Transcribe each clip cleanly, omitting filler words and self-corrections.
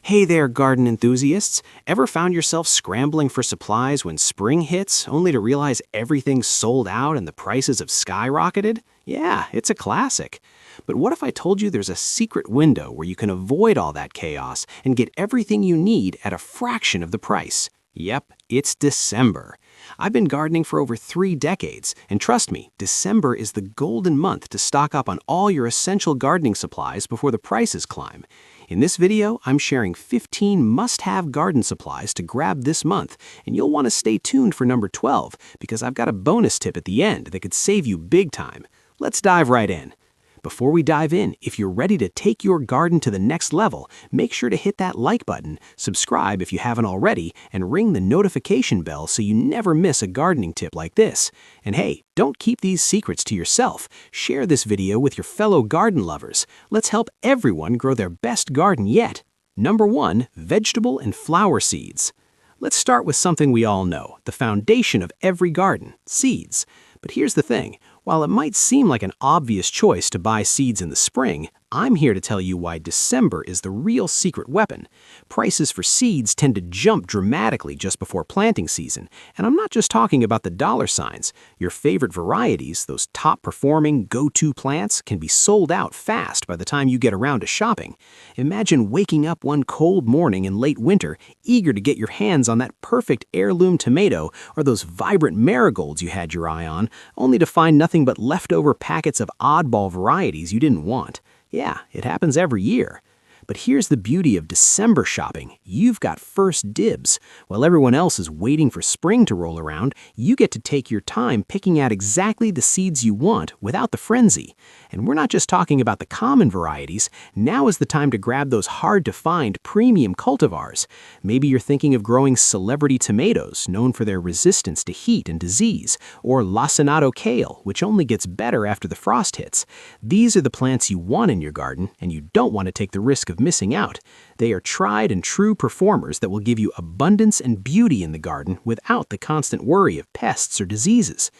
Hey there, garden enthusiasts. Ever found yourself scrambling for supplies when spring hits, only to realize everything's sold out and the prices have skyrocketed? Yeah, it's a classic. But what if I told you there's a secret window where you can avoid all that chaos and get everything you need at a fraction of the price? Yep, it's December. I've been gardening for over 3 decades, and trust me, December is the golden month to stock up on all your essential gardening supplies before the prices climb. In this video, I'm sharing 15 must-have garden supplies to grab this month, and you'll want to stay tuned for number 12 because I've got a bonus tip at the end that could save you big time. Let's dive right in. Before we dive in, if you're ready to take your garden to the next level, make sure to hit that like button, subscribe if you haven't already, and ring the notification bell so you never miss a gardening tip like this. And hey, don't keep these secrets to yourself. Share this video with your fellow garden lovers. Let's help everyone grow their best garden yet. Number 1, vegetable and flower seeds. Let's start with something we all know, the foundation of every garden, seeds. But here's the thing. While it might seem like an obvious choice to buy seeds in the spring, I'm here to tell you why December is the real secret weapon. Prices for seeds tend to jump dramatically just before planting season, and I'm not just talking about the dollar signs. Your favorite varieties, those top-performing, go-to plants, can be sold out fast by the time you get around to shopping. Imagine waking up one cold morning in late winter, eager to get your hands on that perfect heirloom tomato or those vibrant marigolds you had your eye on, only to find nothing but leftover packets of oddball varieties you didn't want. Yeah, it happens every year. But here's the beauty of December shopping. You've got first dibs. While everyone else is waiting for spring to roll around, you get to take your time picking out exactly the seeds you want without the frenzy. And we're not just talking about the common varieties. Now is the time to grab those hard-to-find premium cultivars. Maybe you're thinking of growing celebrity tomatoes, known for their resistance to heat and disease, or lacinato kale, which only gets better after the frost hits. These are the plants you want in your garden, and you don't want to take the risk of missing out. They are tried and true performers that will give you abundance and beauty in the garden without the constant worry of pests or diseases.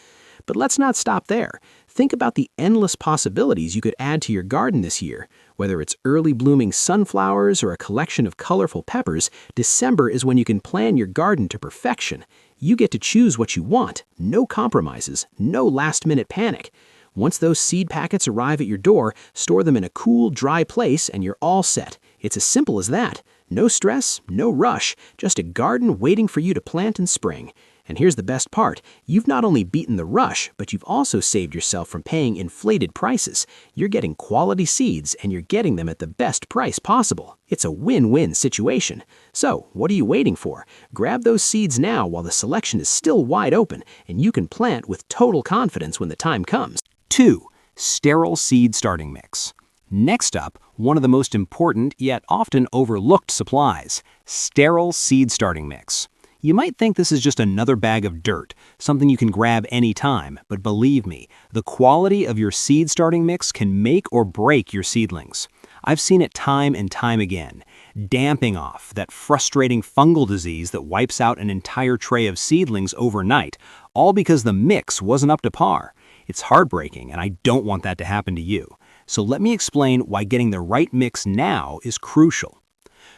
But let's not stop there. Think about the endless possibilities you could add to your garden this year. Whether it's early blooming sunflowers or a collection of colorful peppers, December is when you can plan your garden to perfection. You get to choose what you want, no compromises, no last-minute panic. Once those seed packets arrive at your door, store them in a cool, dry place and you're all set. It's as simple as that. No stress, no rush, just a garden waiting for you to plant in spring. And here's the best part. You've not only beaten the rush, but you've also saved yourself from paying inflated prices. You're getting quality seeds and you're getting them at the best price possible. It's a win-win situation. So, what are you waiting for? Grab those seeds now while the selection is still wide open and you can plant with total confidence when the time comes. 2. Sterile seed starting mix. Next up, one of the most important yet often overlooked supplies, sterile seed starting mix. You might think this is just another bag of dirt, something you can grab anytime, but believe me, the quality of your seed starting mix can make or break your seedlings. I've seen it time and time again. Damping off, that frustrating fungal disease that wipes out an entire tray of seedlings overnight, all because the mix wasn't up to par. It's heartbreaking, and I don't want that to happen to you. So let me explain why getting the right mix now is crucial.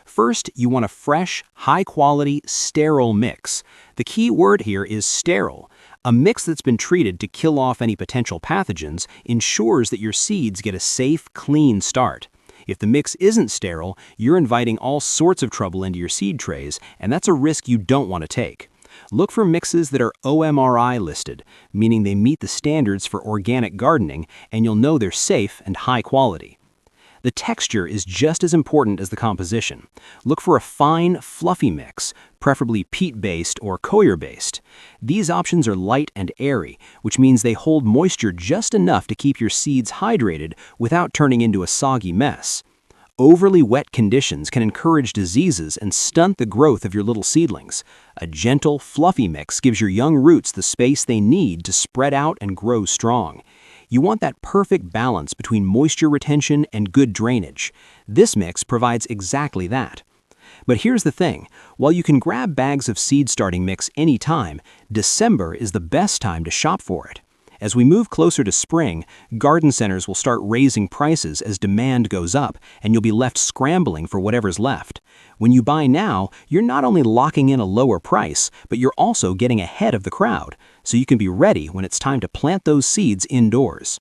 First, you want a fresh, high-quality, sterile mix. The key word here is sterile. A mix that's been treated to kill off any potential pathogens ensures that your seeds get a safe, clean start. If the mix isn't sterile, you're inviting all sorts of trouble into your seed trays, and that's a risk you don't want to take. Look for mixes that are OMRI listed, meaning they meet the standards for organic gardening, and you'll know they're safe and high quality. The texture is just as important as the composition. Look for a fine, fluffy mix, preferably peat-based or coir-based. These options are light and airy, which means they hold moisture just enough to keep your seeds hydrated without turning into a soggy mess. Overly wet conditions can encourage diseases and stunt the growth of your little seedlings. A gentle, fluffy mix gives your young roots the space they need to spread out and grow strong. You want that perfect balance between moisture retention and good drainage. This mix provides exactly that. But here's the thing, while you can grab bags of seed starting mix anytime, December is the best time to shop for it. As we move closer to spring, garden centers will start raising prices as demand goes up, and you'll be left scrambling for whatever's left. When you buy now, you're not only locking in a lower price, but you're also getting ahead of the crowd, so you can be ready when it's time to plant those seeds indoors.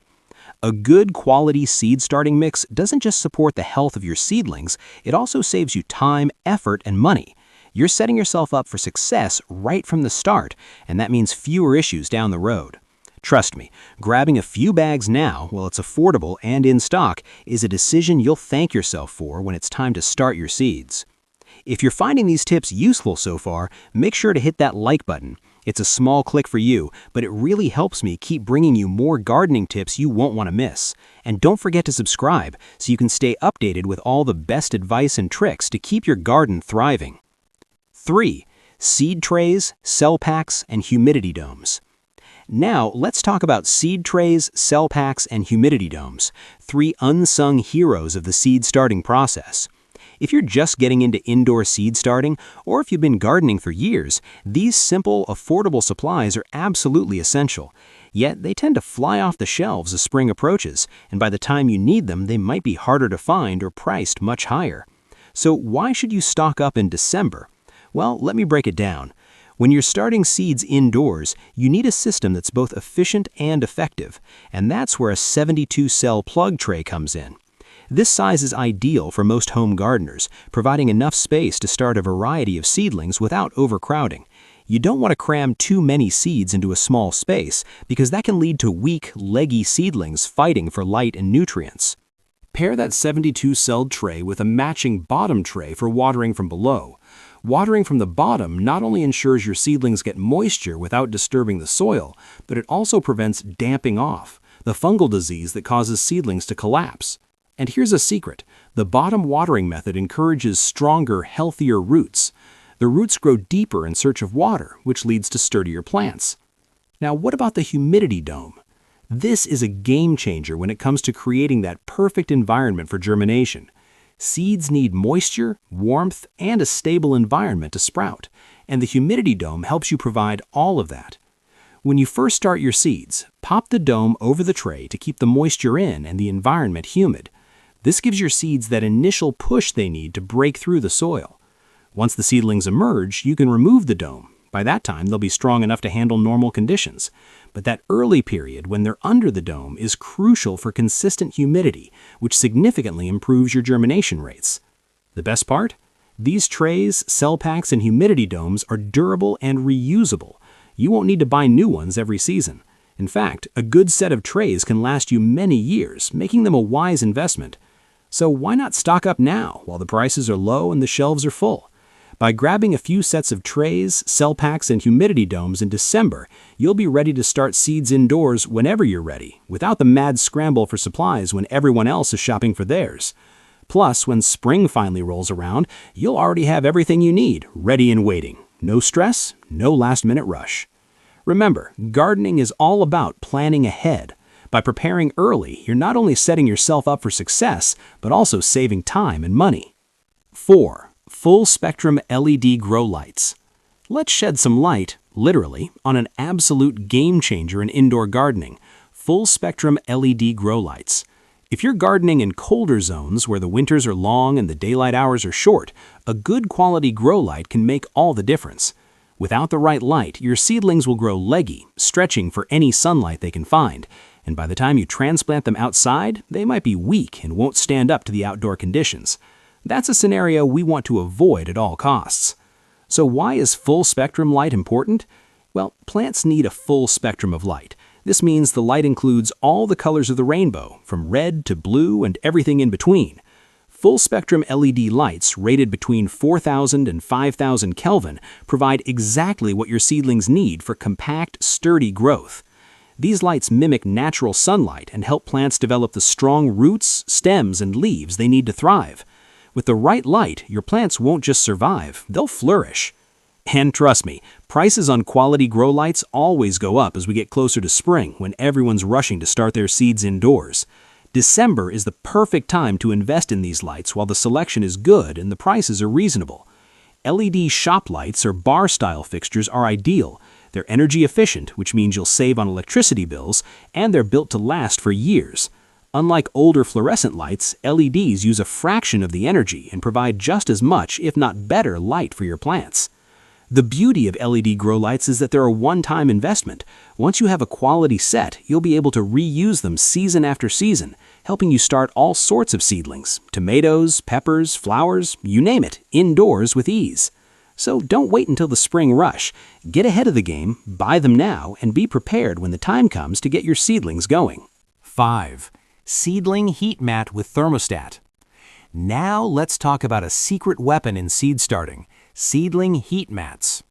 A good quality seed starting mix doesn't just support the health of your seedlings, it also saves you time, effort, and money. You're setting yourself up for success right from the start, and that means fewer issues down the road. Trust me, grabbing a few bags now, while it's affordable and in stock, is a decision you'll thank yourself for when it's time to start your seeds. If you're finding these tips useful so far, make sure to hit that like button. It's a small click for you, but it really helps me keep bringing you more gardening tips you won't want to miss. And don't forget to subscribe so you can stay updated with all the best advice and tricks to keep your garden thriving. 3. Seed trays, cell packs, and humidity domes. Now, let's talk about seed trays, cell packs, and humidity domes, 3 unsung heroes of the seed starting process. If you're just getting into indoor seed starting, or if you've been gardening for years, these simple, affordable supplies are absolutely essential. Yet they tend to fly off the shelves as spring approaches, and by the time you need them, they might be harder to find or priced much higher. So why should you stock up in December? Well, let me break it down. When you're starting seeds indoors, you need a system that's both efficient and effective, and that's where a 72-cell plug tray comes in. This size is ideal for most home gardeners, providing enough space to start a variety of seedlings without overcrowding. You don't want to cram too many seeds into a small space, because that can lead to weak, leggy seedlings fighting for light and nutrients. Pair that 72-celled tray with a matching bottom tray for watering from below. Watering from the bottom not only ensures your seedlings get moisture without disturbing the soil, but it also prevents damping off, the fungal disease that causes seedlings to collapse. And here's a secret. The bottom watering method encourages stronger, healthier roots. The roots grow deeper in search of water, which leads to sturdier plants. Now, what about the humidity dome? This is a game changer when it comes to creating that perfect environment for germination. Seeds need moisture, warmth, and a stable environment to sprout, and the humidity dome helps you provide all of that. When you first start your seeds, pop the dome over the tray to keep the moisture in and the environment humid. This gives your seeds that initial push they need to break through the soil. Once the seedlings emerge, you can remove the dome. By that time, they'll be strong enough to handle normal conditions. But that early period when they're under the dome is crucial for consistent humidity, which significantly improves your germination rates. The best part? These trays, cell packs, and humidity domes are durable and reusable. You won't need to buy new ones every season. In fact, a good set of trays can last you many years, making them a wise investment. So why not stock up now while the prices are low and the shelves are full? By grabbing a few sets of trays, cell packs, and humidity domes in December, you'll be ready to start seeds indoors whenever you're ready, without the mad scramble for supplies when everyone else is shopping for theirs. Plus, when spring finally rolls around, you'll already have everything you need, ready and waiting. No stress, no last-minute rush. Remember, gardening is all about planning ahead. By preparing early, you're not only setting yourself up for success, but also saving time and money. 4. Full-spectrum LED grow lights. Let's shed some light, literally, on an absolute game-changer in indoor gardening, full-spectrum LED grow lights. If you're gardening in colder zones where the winters are long and the daylight hours are short, a good quality grow light can make all the difference. Without the right light, your seedlings will grow leggy, stretching for any sunlight they can find, and by the time you transplant them outside, they might be weak and won't stand up to the outdoor conditions. That's a scenario we want to avoid at all costs. So why is full spectrum light important? Well, plants need a full spectrum of light. This means the light includes all the colors of the rainbow, from red to blue and everything in between. Full spectrum LED lights rated between 4,000 and 5,000 Kelvin provide exactly what your seedlings need for compact, sturdy growth. These lights mimic natural sunlight and help plants develop the strong roots, stems, and leaves they need to thrive. With the right light, your plants won't just survive, they'll flourish. And trust me, prices on quality grow lights always go up as we get closer to spring when everyone's rushing to start their seeds indoors. December is the perfect time to invest in these lights while the selection is good and the prices are reasonable. LED shop lights or bar-style fixtures are ideal. They're energy efficient, which means you'll save on electricity bills, and they're built to last for years. Unlike older fluorescent lights, LEDs use a fraction of the energy and provide just as much, if not better, light for your plants. The beauty of LED grow lights is that they're a one-time investment. Once you have a quality set, you'll be able to reuse them season after season, helping you start all sorts of seedlings, tomatoes, peppers, flowers, you name it, indoors with ease. So don't wait until the spring rush. Get ahead of the game, buy them now, and be prepared when the time comes to get your seedlings going. 5. Seedling heat mat with thermostat. Now let's talk about a secret weapon in seed starting: seedling heat mats.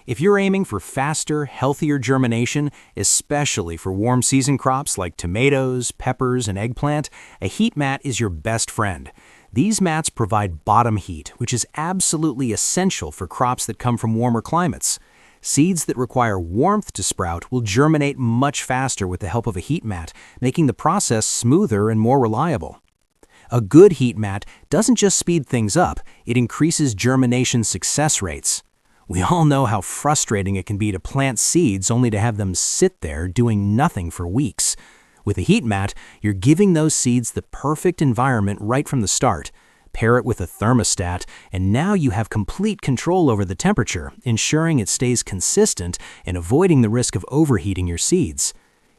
If you're aiming for faster, healthier germination, especially for warm season crops like tomatoes, peppers, and eggplant, a heat mat is your best friend. These mats provide bottom heat, which is absolutely essential for crops that come from warmer climates. Seeds that require warmth to sprout will germinate much faster with the help of a heat mat, making the process smoother and more reliable. A good heat mat doesn't just speed things up, it increases germination success rates. We all know how frustrating it can be to plant seeds only to have them sit there doing nothing for weeks. With a heat mat, you're giving those seeds the perfect environment right from the start. Pair it with a thermostat, and now you have complete control over the temperature, ensuring it stays consistent and avoiding the risk of overheating your seeds.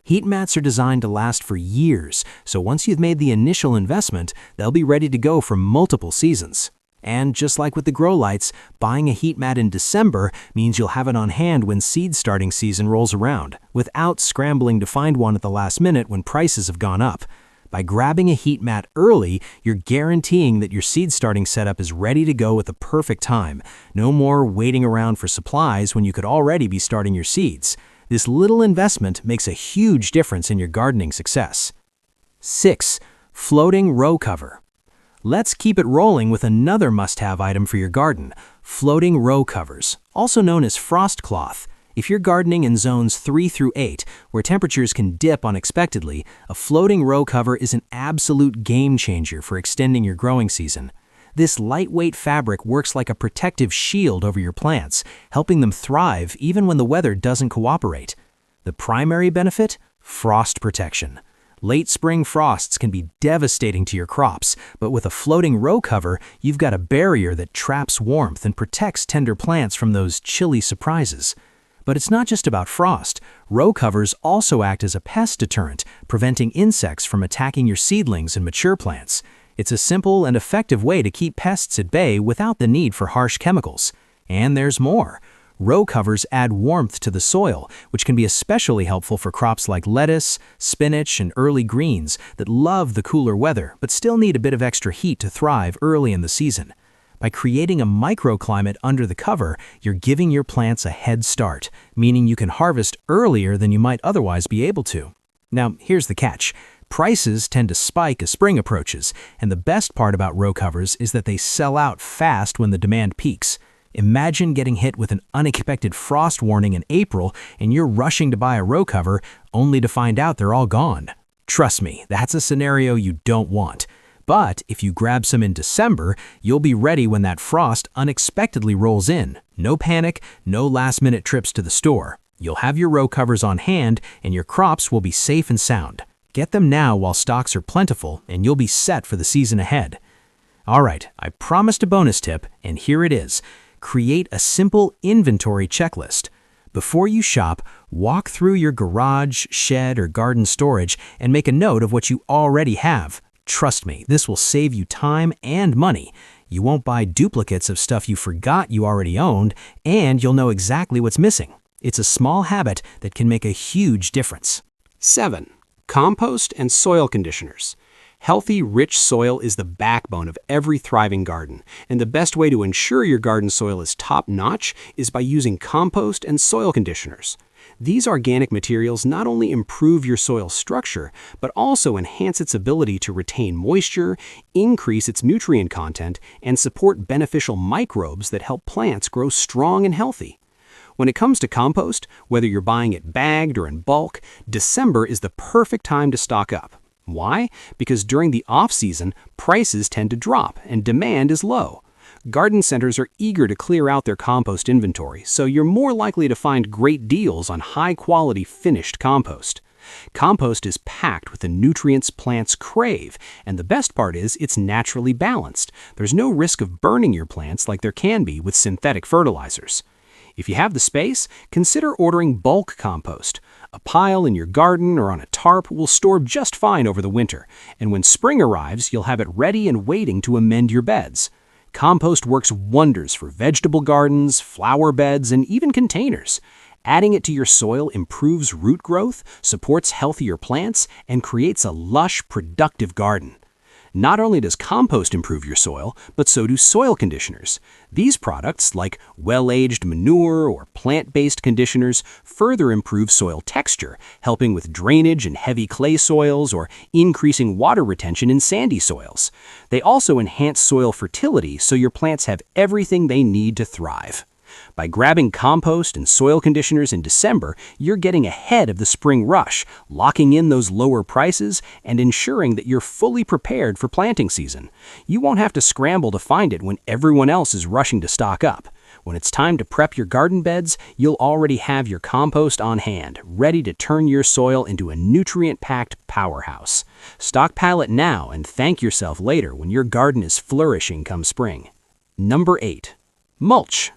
Heat mats are designed to last for years, so once you've made the initial investment, they'll be ready to go for multiple seasons. And just like with the grow lights, buying a heat mat in December means you'll have it on hand when seed starting season rolls around, without scrambling to find one at the last minute when prices have gone up. By grabbing a heat mat early, you're guaranteeing that your seed starting setup is ready to go at the perfect time. No more waiting around for supplies when you could already be starting your seeds. This little investment makes a huge difference in your gardening success. 6. Floating row cover. Let's keep it rolling with another must-have item for your garden: floating row covers, also known as frost cloth. If you're gardening in zones 3 through 8, where temperatures can dip unexpectedly, a floating row cover is an absolute game changer for extending your growing season. This lightweight fabric works like a protective shield over your plants, helping them thrive even when the weather doesn't cooperate. The primary benefit? Frost protection. Late spring frosts can be devastating to your crops, but with a floating row cover, you've got a barrier that traps warmth and protects tender plants from those chilly surprises. But it's not just about frost. Row covers also act as a pest deterrent, preventing insects from attacking your seedlings and mature plants. It's a simple and effective way to keep pests at bay without the need for harsh chemicals. And there's more. Row covers add warmth to the soil, which can be especially helpful for crops like lettuce, spinach, and early greens that love the cooler weather but still need a bit of extra heat to thrive early in the season. By creating a microclimate under the cover, you're giving your plants a head start, meaning you can harvest earlier than you might otherwise be able to. Now, here's the catch. Prices tend to spike as spring approaches, and the best part about row covers is that they sell out fast when the demand peaks. Imagine getting hit with an unexpected frost warning in April and you're rushing to buy a row cover only to find out they're all gone. Trust me, that's a scenario you don't want. But if you grab some in December, you'll be ready when that frost unexpectedly rolls in. No panic, no last-minute trips to the store. You'll have your row covers on hand and your crops will be safe and sound. Get them now while stocks are plentiful and you'll be set for the season ahead. All right, I promised a bonus tip, and here it is. Create a simple inventory checklist. Before you shop, walk through your garage, shed, or garden storage and make a note of what you already have. Trust me, this will save you time and money. You won't buy duplicates of stuff you forgot you already owned, and you'll know exactly what's missing. It's a small habit that can make a huge difference. 7. Compost and soil conditioners. Healthy, rich soil is the backbone of every thriving garden, and the best way to ensure your garden soil is top-notch is by using compost and soil conditioners. These organic materials not only improve your soil structure, but also enhance its ability to retain moisture, increase its nutrient content, and support beneficial microbes that help plants grow strong and healthy. When it comes to compost, whether you're buying it bagged or in bulk, December is the perfect time to stock up. Why? Because during the off-season, prices tend to drop and demand is low. Garden centers are eager to clear out their compost inventory, so you're more likely to find great deals on high-quality finished compost. Compost is packed with the nutrients plants crave, and the best part is it's naturally balanced. There's no risk of burning your plants like there can be with synthetic fertilizers. If you have the space, consider ordering bulk compost. A pile in your garden or on a tarp will store just fine over the winter, and when spring arrives, you'll have it ready and waiting to amend your beds. Compost works wonders for vegetable gardens, flower beds, and even containers. Adding it to your soil improves root growth, supports healthier plants, and creates a lush, productive garden. Not only does compost improve your soil, but so do soil conditioners. These products, like well-aged manure or plant-based conditioners, further improve soil texture, helping with drainage in heavy clay soils or increasing water retention in sandy soils. They also enhance soil fertility so your plants have everything they need to thrive. By grabbing compost and soil conditioners in December, you're getting ahead of the spring rush, locking in those lower prices and ensuring that you're fully prepared for planting season. You won't have to scramble to find it when everyone else is rushing to stock up. When it's time to prep your garden beds, you'll already have your compost on hand, ready to turn your soil into a nutrient-packed powerhouse. Stockpile it now and thank yourself later when your garden is flourishing come spring. Number 8. Mulch.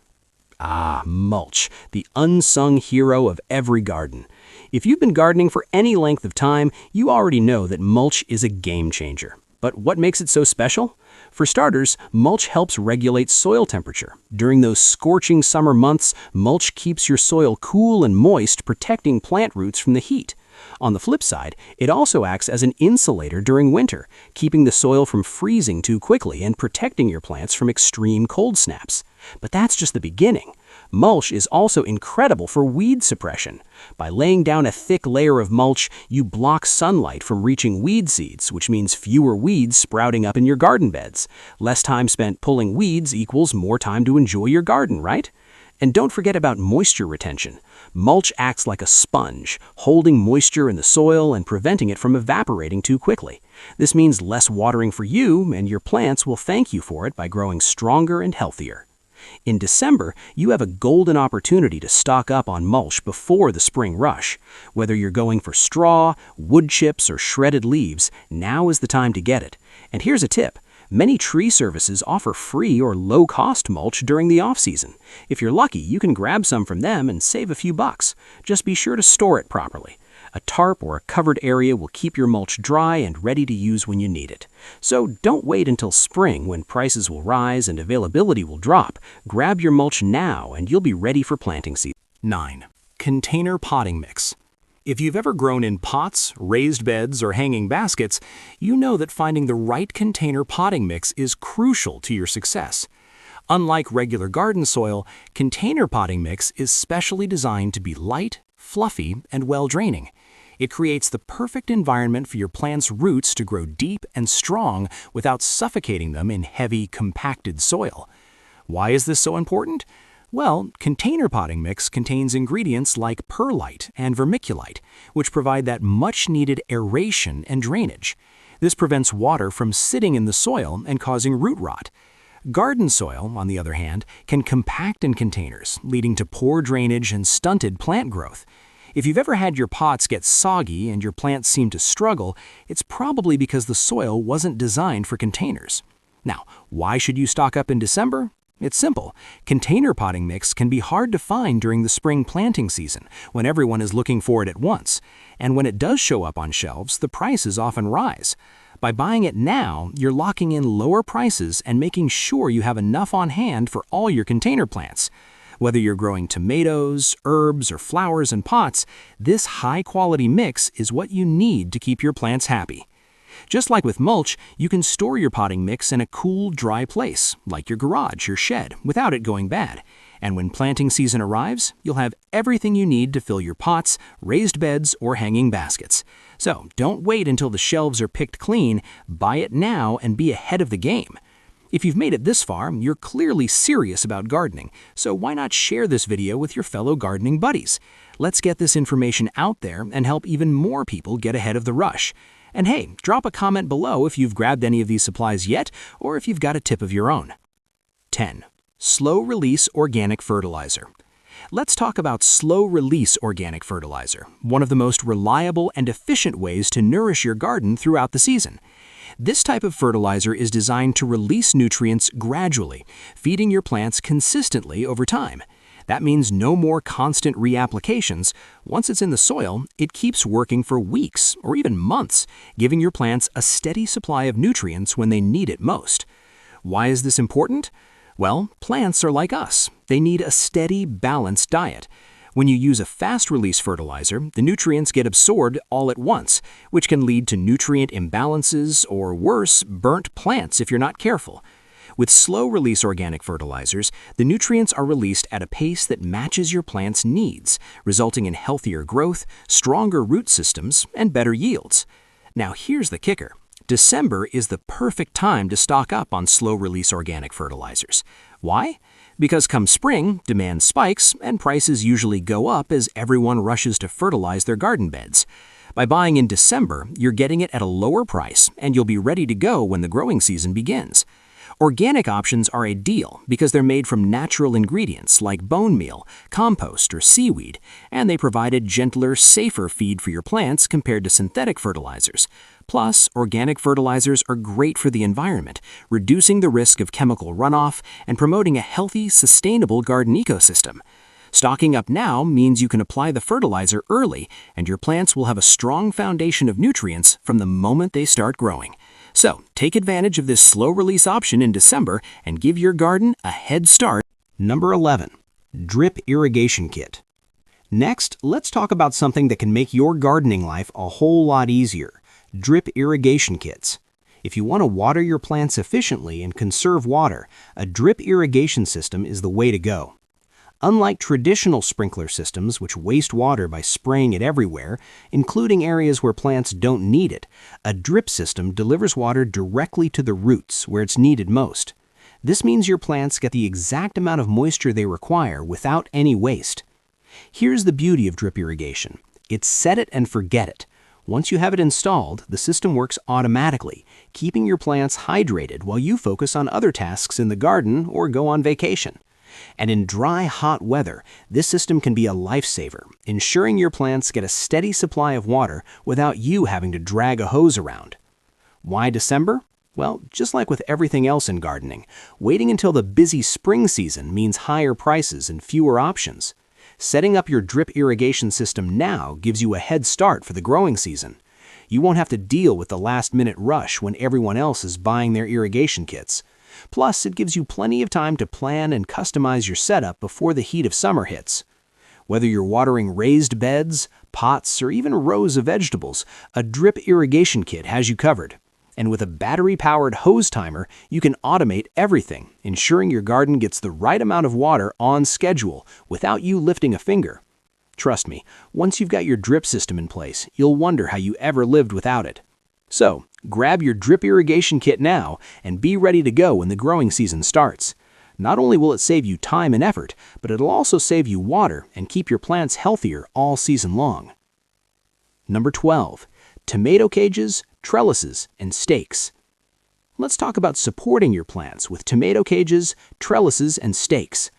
Mulch, the unsung hero of every garden. If you've been gardening for any length of time, you already know that mulch is a game changer. But what makes it so special? For starters, mulch helps regulate soil temperature. During those scorching summer months, mulch keeps your soil cool and moist, protecting plant roots from the heat. On the flip side, it also acts as an insulator during winter, keeping the soil from freezing too quickly and protecting your plants from extreme cold snaps. But that's just the beginning. Mulch is also incredible for weed suppression. By laying down a thick layer of mulch, you block sunlight from reaching weed seeds, which means fewer weeds sprouting up in your garden beds. Less time spent pulling weeds equals more time to enjoy your garden, right? And don't forget about moisture retention. Mulch acts like a sponge, holding moisture in the soil and preventing it from evaporating too quickly. This means less watering for you, and your plants will thank you for it by growing stronger and healthier. In December, you have a golden opportunity to stock up on mulch before the spring rush. Whether you're going for straw, wood chips, or shredded leaves, now is the time to get it. And here's a tip. Many tree services offer free or low-cost mulch during the off-season. If you're lucky, you can grab some from them and save a few bucks. Just be sure to store it properly. A tarp or a covered area will keep your mulch dry and ready to use when you need it. So don't wait until spring when prices will rise and availability will drop. Grab your mulch now and you'll be ready for planting season. 9. Container potting mix. If you've ever grown in pots, raised beds, or hanging baskets, you know that finding the right container potting mix is crucial to your success. Unlike regular garden soil, container potting mix is specially designed to be light, fluffy, and well-draining. It creates the perfect environment for your plant's roots to grow deep and strong without suffocating them in heavy, compacted soil. Why is this so important? Well, container potting mix contains ingredients like perlite and vermiculite, which provide that much-needed aeration and drainage. This prevents water from sitting in the soil and causing root rot. Garden soil, on the other hand, can compact in containers, leading to poor drainage and stunted plant growth. If you've ever had your pots get soggy and your plants seem to struggle, it's probably because the soil wasn't designed for containers. Now, why should you stock up in December? It's simple. Container potting mix can be hard to find during the spring planting season, when everyone is looking for it at once. And when it does show up on shelves, the prices often rise. By buying it now, you're locking in lower prices and making sure you have enough on hand for all your container plants. Whether you're growing tomatoes, herbs, or flowers in pots, this high-quality mix is what you need to keep your plants happy. Just like with mulch, you can store your potting mix in a cool, dry place, like your garage or shed, without it going bad. And when planting season arrives, you'll have everything you need to fill your pots, raised beds, or hanging baskets. So don't wait until the shelves are picked clean. Buy it now and be ahead of the game. If you've made it this far, you're clearly serious about gardening, so why not share this video with your fellow gardening buddies? Let's get this information out there and help even more people get ahead of the rush. And hey, drop a comment below if you've grabbed any of these supplies yet, or if you've got a tip of your own. 10. Slow-release organic fertilizer. Let's talk about slow-release organic fertilizer, one of the most reliable and efficient ways to nourish your garden throughout the season. This type of fertilizer is designed to release nutrients gradually, feeding your plants consistently over time. That means no more constant reapplications. Once it's in the soil, it keeps working for weeks or even months, giving your plants a steady supply of nutrients when they need it most. Why is this important? Well, plants are like us. They need a steady, balanced diet. When you use a fast-release fertilizer, the nutrients get absorbed all at once, which can lead to nutrient imbalances or, worse, burnt plants if you're not careful. With slow-release organic fertilizers, the nutrients are released at a pace that matches your plant's needs, resulting in healthier growth, stronger root systems, and better yields. Now here's the kicker. December is the perfect time to stock up on slow-release organic fertilizers. Why? Because come spring, demand spikes and prices usually go up as everyone rushes to fertilize their garden beds. By buying in December, you're getting it at a lower price and you'll be ready to go when the growing season begins. Organic options are ideal because they're made from natural ingredients like bone meal, compost, or seaweed, and they provide a gentler, safer feed for your plants compared to synthetic fertilizers. Plus, organic fertilizers are great for the environment, reducing the risk of chemical runoff and promoting a healthy, sustainable garden ecosystem. Stocking up now means you can apply the fertilizer early, and your plants will have a strong foundation of nutrients from the moment they start growing. So, take advantage of this slow-release option in December and give your garden a head start. Number 11. Drip Irrigation Kit. Next, let's talk about something that can make your gardening life a whole lot easier. Drip irrigation kits. If you want to water your plants efficiently and conserve water, a drip irrigation system is the way to go. Unlike traditional sprinkler systems, which waste water by spraying it everywhere, including areas where plants don't need it, a drip system delivers water directly to the roots where it's needed most. This means your plants get the exact amount of moisture they require without any waste. Here's the beauty of drip irrigation. It's set it and forget it. Once you have it installed, the system works automatically, keeping your plants hydrated while you focus on other tasks in the garden or go on vacation. And in dry, hot weather, this system can be a lifesaver, ensuring your plants get a steady supply of water without you having to drag a hose around. Why December? Well, just like with everything else in gardening, waiting until the busy spring season means higher prices and fewer options. Setting up your drip irrigation system now gives you a head start for the growing season. You won't have to deal with the last-minute rush when everyone else is buying their irrigation kits. Plus, it gives you plenty of time to plan and customize your setup before the heat of summer hits. Whether you're watering raised beds, pots, or even rows of vegetables, a drip irrigation kit has you covered. And with a battery-powered hose timer, you can automate everything, ensuring your garden gets the right amount of water on schedule without you lifting a finger. Trust me, once you've got your drip system in place, you'll wonder how you ever lived without it. So, grab your drip irrigation kit now and be ready to go when the growing season starts. Not only will it save you time and effort, but it'll also save you water and keep your plants healthier all season long. Number 12. Tomato cages, trellises, and stakes. Let's talk about supporting your plants with tomato cages, trellises, and stakes.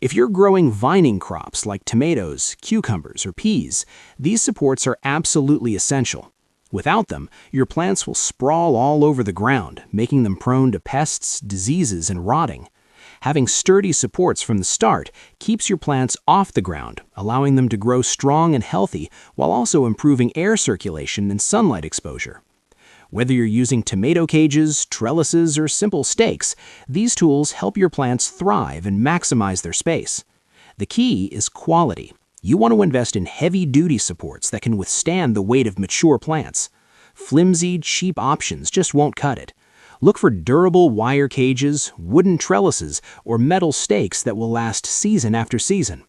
If you're growing vining crops like tomatoes, cucumbers, or peas, these supports are absolutely essential. Without them, your plants will sprawl all over the ground, making them prone to pests, diseases, and rotting. Having sturdy supports from the start keeps your plants off the ground, allowing them to grow strong and healthy while also improving air circulation and sunlight exposure. Whether you're using tomato cages, trellises, or simple stakes, these tools help your plants thrive and maximize their space. The key is quality. You want to invest in heavy-duty supports that can withstand the weight of mature plants. Flimsy, cheap options just won't cut it. Look for durable wire cages, wooden trellises, or metal stakes that will last season after season.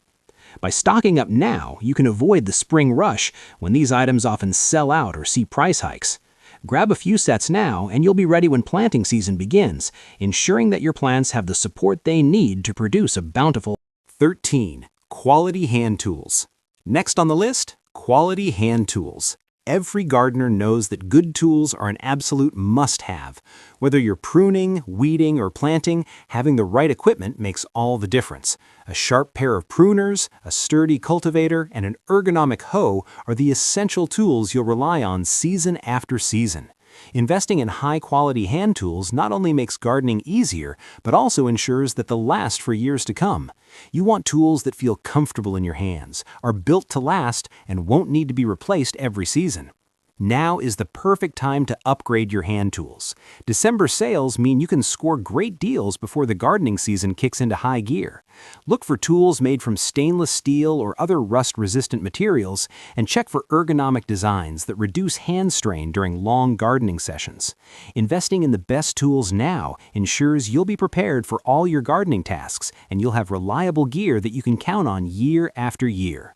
By stocking up now, you can avoid the spring rush when these items often sell out or see price hikes. Grab a few sets now and you'll be ready when planting season begins, ensuring that your plants have the support they need to produce a bountiful. 13. Quality hand tools. Next on the list, quality hand tools. Every gardener knows that good tools are an absolute must-have. Whether you're pruning, weeding, or planting, having the right equipment makes all the difference. A sharp pair of pruners, a sturdy cultivator, and an ergonomic hoe are the essential tools you'll rely on season after season. Investing in high-quality hand tools not only makes gardening easier, but also ensures that they'll last for years to come. You want tools that feel comfortable in your hands, are built to last, and won't need to be replaced every season. Now is the perfect time to upgrade your hand tools. December sales mean you can score great deals before the gardening season kicks into high gear. Look for tools made from stainless steel or other rust-resistant materials, and check for ergonomic designs that reduce hand strain during long gardening sessions. Investing in the best tools now ensures you'll be prepared for all your gardening tasks, and you'll have reliable gear that you can count on year after year.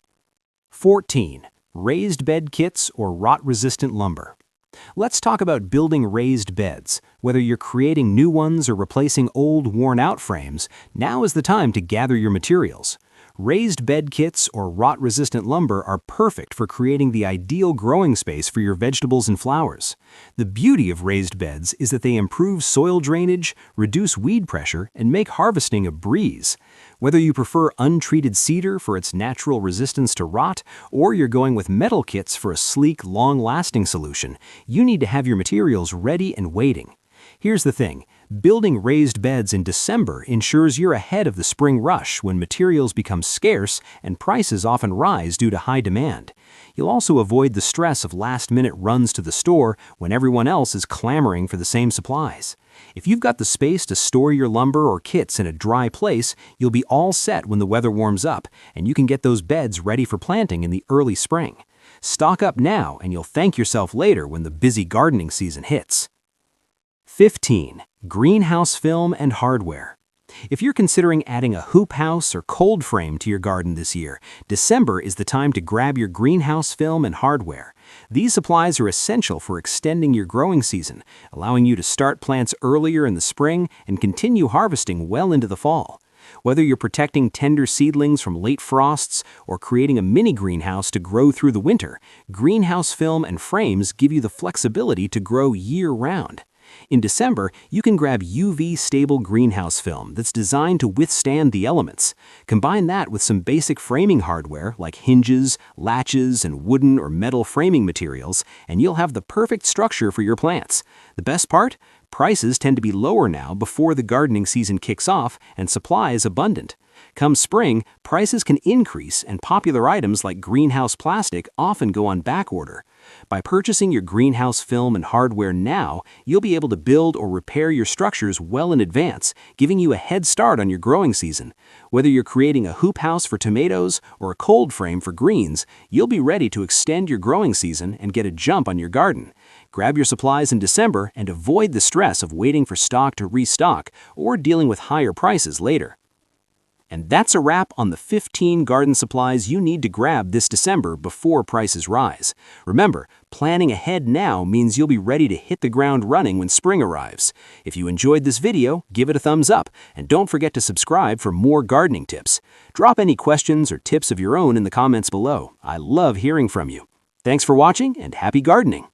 14. Raised bed kits or rot-resistant lumber. Let's talk about building raised beds. Whether you're creating new ones or replacing old, worn-out frames, now is the time to gather your materials. Raised bed kits or rot-resistant lumber are perfect for creating the ideal growing space for your vegetables and flowers. The beauty of raised beds is that they improve soil drainage, reduce weed pressure, and make harvesting a breeze. Whether you prefer untreated cedar for its natural resistance to rot, or you're going with metal kits for a sleek, long-lasting solution, you need to have your materials ready and waiting. Here's the thing. Building raised beds in December ensures you're ahead of the spring rush when materials become scarce and prices often rise due to high demand. You'll also avoid the stress of last-minute runs to the store when everyone else is clamoring for the same supplies. If you've got the space to store your lumber or kits in a dry place, you'll be all set when the weather warms up, and you can get those beds ready for planting in the early spring. Stock up now, and you'll thank yourself later when the busy gardening season hits. 15. Greenhouse film and hardware. If you're considering adding a hoop house or cold frame to your garden this year, December is the time to grab your greenhouse film and hardware. These supplies are essential for extending your growing season, allowing you to start plants earlier in the spring and continue harvesting well into the fall. Whether you're protecting tender seedlings from late frosts or creating a mini greenhouse to grow through the winter, greenhouse film and frames give you the flexibility to grow year-round. In December, you can grab UV-stable greenhouse film that's designed to withstand the elements. Combine that with some basic framing hardware like hinges, latches, and wooden or metal framing materials, and you'll have the perfect structure for your plants. The best part? Prices tend to be lower now before the gardening season kicks off and supply is abundant. Come spring, prices can increase and popular items like greenhouse plastic often go on back order. By purchasing your greenhouse film and hardware now, you'll be able to build or repair your structures well in advance, giving you a head start on your growing season. Whether you're creating a hoop house for tomatoes or a cold frame for greens, you'll be ready to extend your growing season and get a jump on your garden. Grab your supplies in December and avoid the stress of waiting for stock to restock or dealing with higher prices later. And that's a wrap on the 15 garden supplies you need to grab this December before prices rise. Remember, planning ahead now means you'll be ready to hit the ground running when spring arrives. If you enjoyed this video, give it a thumbs up, and don't forget to subscribe for more gardening tips. Drop any questions or tips of your own in the comments below. I love hearing from you. Thanks for watching, and happy gardening!